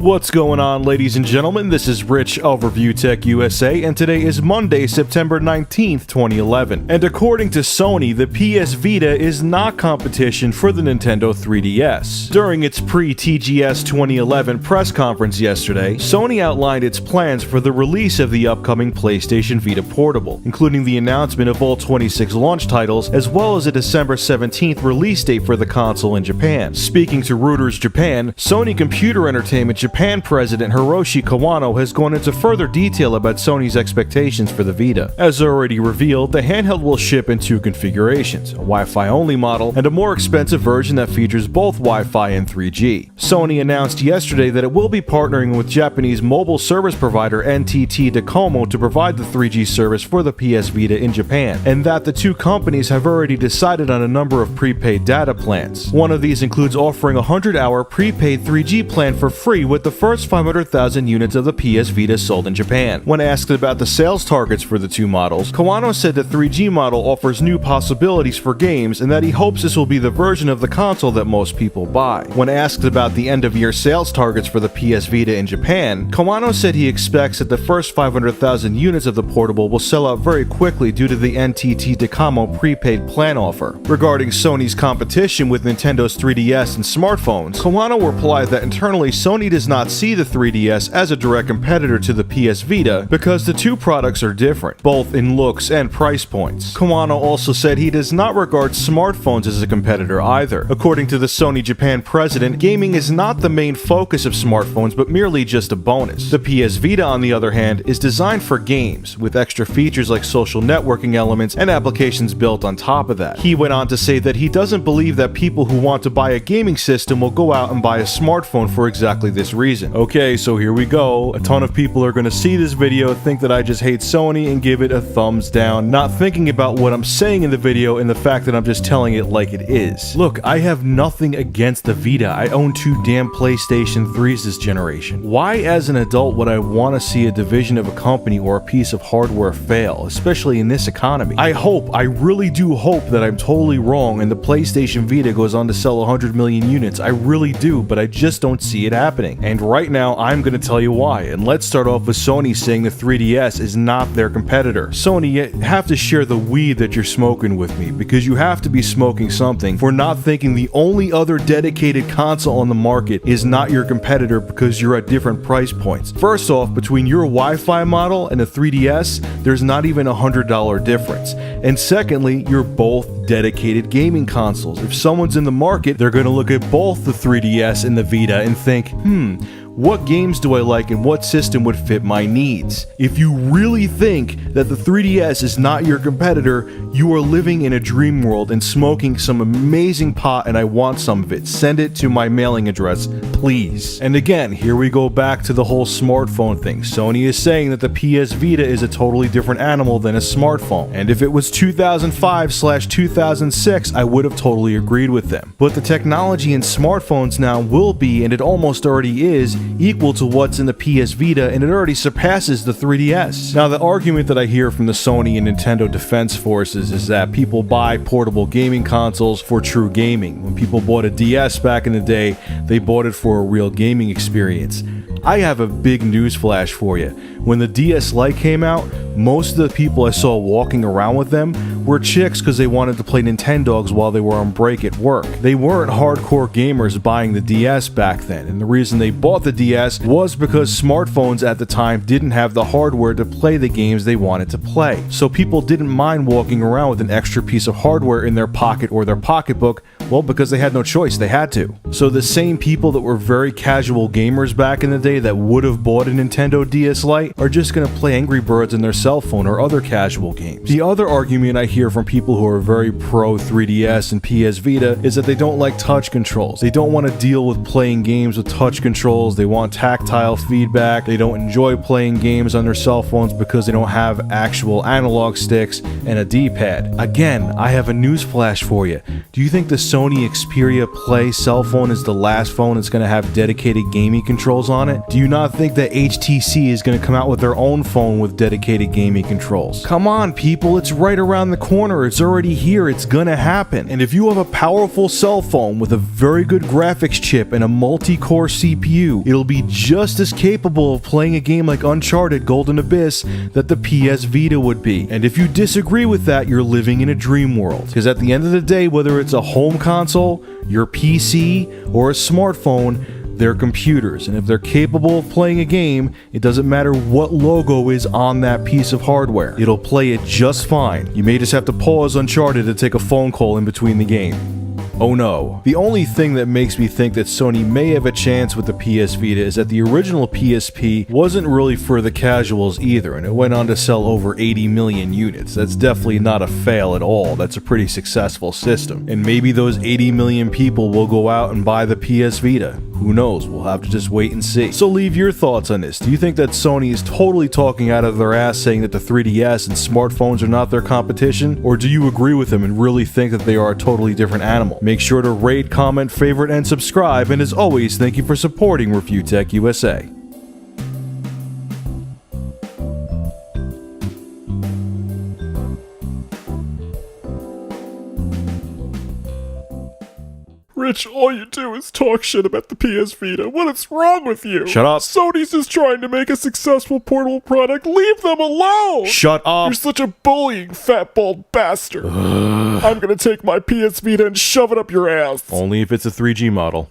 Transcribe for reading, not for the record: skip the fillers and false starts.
What's going on, ladies and gentlemen? This is Rich of Review Tech USA, and today is Monday, September 19th, 2011. And according to Sony, the PS Vita is not competition for the Nintendo 3DS. During its pre-TGS 2011 press conference yesterday, Sony outlined its plans for the release of the upcoming PlayStation Vita Portable, including the announcement of all 26 launch titles, as well as a December 17th release date for the console in Japan. Speaking to Reuters Japan, Sony Computer Entertainment Japan President Hiroshi Kawano has gone into further detail about Sony's expectations for the Vita. As already revealed, the handheld will ship in two configurations, a Wi-Fi only model and a more expensive version that features both Wi-Fi and 3G. Sony announced yesterday that it will be partnering with Japanese mobile service provider NTT Docomo to provide the 3G service for the PS Vita in Japan, and that the two companies have already decided on a number of prepaid data plans. One of these includes offering a 100-hour prepaid 3G plan for free with the first 500,000 units of the PS Vita sold in Japan. When asked about the sales targets for the two models, Kawano said the 3G model offers new possibilities for games and that he hopes this will be the version of the console that most people buy. When asked about the end-of-year sales targets for the PS Vita in Japan, Kawano said he expects that the first 500,000 units of the portable will sell out very quickly due to the NTT Docomo prepaid plan offer. Regarding Sony's competition with Nintendo's 3DS and smartphones, Kawano replied that internally Sony does not see the 3DS as a direct competitor to the PS Vita because the two products are different, both in looks and price points. Kawano also said he does not regard smartphones as a competitor either. According to the Sony Japan president, gaming is not the main focus of smartphones but merely just a bonus. The PS Vita, on the other hand, is designed for games, with extra features like social networking elements and applications built on top of that. He went on to say that he doesn't believe that people who want to buy a gaming system will go out and buy a smartphone for exactly this reason. Okay, so here we go. A ton of people are going to see this video, think that I just hate Sony, and give it a thumbs down, not thinking about what I'm saying in the video and the fact that I'm just telling it like it is. Look, I have nothing against the Vita. I own two damn PlayStation 3s this generation. Why, as an adult, would I want to see a division of a company or a piece of hardware fail, especially in this economy? I really do hope that I'm totally wrong and the PlayStation Vita goes on to sell 100 million units. I really do, but I just don't see it happening. And right now, I'm going to tell you why. And let's start off with Sony saying the 3DS is not their competitor. Sony, you have to share the weed that you're smoking with me, because you have to be smoking something for not thinking the only other dedicated console on the market is not your competitor because you're at different price points. First off, between your Wi-Fi model and a 3DS, there's not even a $100 difference. And secondly, you're both dedicated gaming consoles. If someone's in the market, they're going to look at both the 3DS and the Vita and think, what games do I like and what system would fit my needs? If you really think that the 3DS is not your competitor, you are living in a dream world and smoking some amazing pot, and I want some of it. Send it to my mailing address, please. And again, here we go back to the whole smartphone thing. Sony is saying that the PS Vita is a totally different animal than a smartphone. And if it was 2005/2006, I would have totally agreed with them. But the technology in smartphones now will be, and it almost already is, equal to what's in the PS Vita, and it already surpasses the 3DS. Now, the argument that I hear from the Sony and Nintendo defense forces is that people buy portable gaming consoles for true gaming. When people bought a DS back in the day, they bought it for a real gaming experience. I have a big news flash for you. When the DS Lite came out, most of the people I saw walking around with them were chicks because they wanted to play Nintendogs while they were on break at work. They weren't hardcore gamers buying the DS back then, and the reason they bought the DS was because smartphones at the time didn't have the hardware to play the games they wanted to play. So people didn't mind walking around with an extra piece of hardware in their pocket or their pocketbook, well, because they had no choice, they had to. So the same people that were very casual gamers back in the day that would have bought a Nintendo DS Lite are just going to play Angry Birds on their cell phone or other casual games. The other argument I hear from people who are very pro 3DS and PS Vita is that they don't like touch controls. They don't want to deal with playing games with touch controls. They want tactile feedback. They don't enjoy playing games on their cell phones because they don't have actual analog sticks and a D-pad. Again, I have a news flash for you. Do you think the Sony Xperia Play cell phone is the last phone that's going to have dedicated gaming controls on it? Do you not think that HTC is going to come out with their own phone with dedicated gaming controls? Come on, people, it's right around the corner. It's already here. It's going to happen. And if you have a powerful cell phone with a very good graphics chip and a multi-core CPU, it'll be just as capable of playing a game like Uncharted Golden Abyss that the PS Vita would be. And if you disagree with that, you're living in a dream world. Because at the end of the day, whether it's a home console, your PC, or a smartphone, they're computers, and if they're capable of playing a game, it doesn't matter what logo is on that piece of hardware. It'll play it just fine. You may just have to pause Uncharted to take a phone call in between the game. Oh no. The only thing that makes me think that Sony may have a chance with the PS Vita is that the original PSP wasn't really for the casuals either, and it went on to sell over 80 million units. That's definitely not a fail at all. That's a pretty successful system. And maybe those 80 million people will go out and buy the PS Vita. Who knows? We'll have to just wait and see. So leave your thoughts on this. Do you think that Sony is totally talking out of their ass saying that the 3DS and smartphones are not their competition? Or do you agree with them and really think that they are a totally different animal? Make sure to rate, comment, favorite, and subscribe. And as always, thank you for supporting Review Tech USA. Rich, all you do is talk shit about the PS Vita. What is wrong with you? Shut up. Sony's just trying to make a successful portable product. Leave them alone! Shut up. You're such a bullying fat bald bastard. I'm gonna take my PS Vita and shove it up your ass. Only if it's a 3G model.